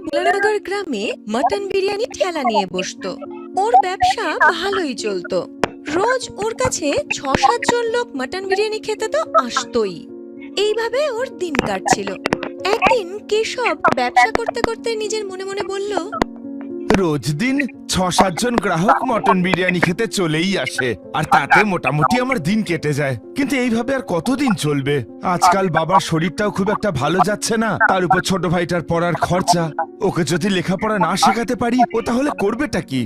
নগর গ্রামে মটন বিরিয়ানি ঠেলা নিয়ে বসতো। ওর ব্যবসা ভালোই চলতো। রোজ ওর কাছে ৬-৭ জন লোক মটন বিরিয়ানি খেতে তো আসতোই। এইভাবে ওর দিন কাটছিল। একদিন কেশব ব্যবসা করতে করতে নিজের মনে মনে বলল, রোজ দিন ৬-৭ জন গ্রাহক মটন বিরিয়ানি খেতে চলেই আসে, আর তাতে মোটামুটি আমার দিন কেটে যায়। কিন্তু এইভাবে আর কতদিন চলবে? আজকাল বাবার শরীরটাও খুব একটা ভালো যাচ্ছে না, তার উপর ছোট ভাইটার পড়ার খরচা। ওকে যদি লেখাপড়া না শেখাতে পারি, ও তাহলে করবেটা কি?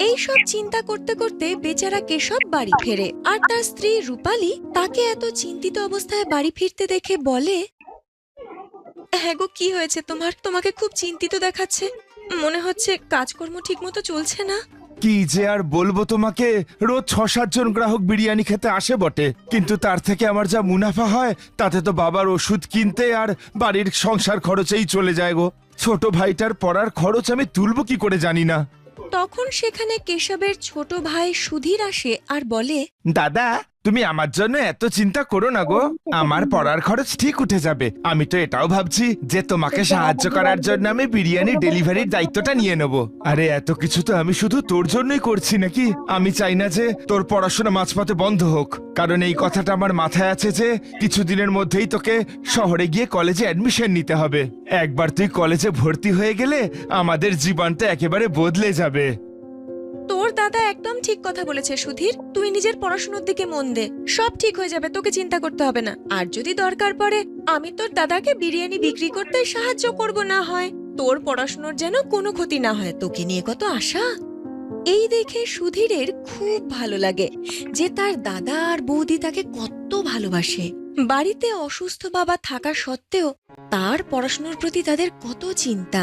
এইসব চিন্তা করতে করতে বেচারা কেশব বাড়ি ফেরে। আর তার স্ত্রী রূপালী তাকে এত চিন্তিত অবস্থায় বাড়ি ফিরতে দেখে বলে, হ্যাঁ গো, কি হয়েছে তোমার? তোমাকে খুব চিন্তিত দেখাচ্ছে। মনে হচ্ছে কাজকর্ম ঠিক মতো চলছে না। কি যে আর বলবো তোমাকে, রোজ ৬-৭ জন গ্রাহক বিরিয়ানি খেতে আসে বটে, কিন্তু তার থেকে আমার যা মুনাফা হয় তাতে তো বাবার ওষুধ কিনতে আর বাড়ির সংসার খরচেই চলে যায় গো। ছোট ভাইটার পড়ার খরচ আমি তুলবো কি করে জানি না। তখন সেখানে কেশবের ছোট ভাই সুধীর আসে আর বলে, দাদা, তুমি আমার জন্য এত চিন্তা করো না গো, আমার পড়ার খরচ ঠিক উঠে যাবে। আমি তো এটাও ভাবছি যে তোমাকে সাহায্য করার জন্য আমি বিরিয়ানি ডেলিভারির দায়িত্বটা নিয়ে নেব। আরে এত কিছু তো আমি শুধু তোর জন্যই করছি নাকি? আমি চাই না যে তোর পড়াশোনা মাঝপথে বন্ধ হোক, কারণ এই কথাটা আমার মাথায় আছে যে কিছুদিনের মধ্যেই তোকে শহরে গিয়ে কলেজে অ্যাডমিশন নিতে হবে। একবার তুই কলেজে ভর্তি হয়ে গেলে আমাদের জীবনটা একেবারে বদলে যাবে। তোর দাদা একদম ঠিক কথা বলেছে সুধীর। তুই নিজের পড়াশোনার দিকে মন দে, সব ঠিক হয়ে যাবে, তোকে চিন্তা করতে হবে না। আর যদি দরকার পড়ে আমি তোর দাদাকে বিরিয়ানি বিক্রি করতে সাহায্য করব, না হয় তোর পড়াশোনার যেন কোনো ক্ষতি না হয়। তোকে নিয়ে কত আশা। এই দেখে সুধীরের খুব ভালো লাগে যে তার দাদা আর বৌদি তাকে কত ভালোবাসে। বাড়িতে অসুস্থ বাবা থাকা সত্ত্বেও তার পড়াশোনার প্রতি তাদের কত চিন্তা।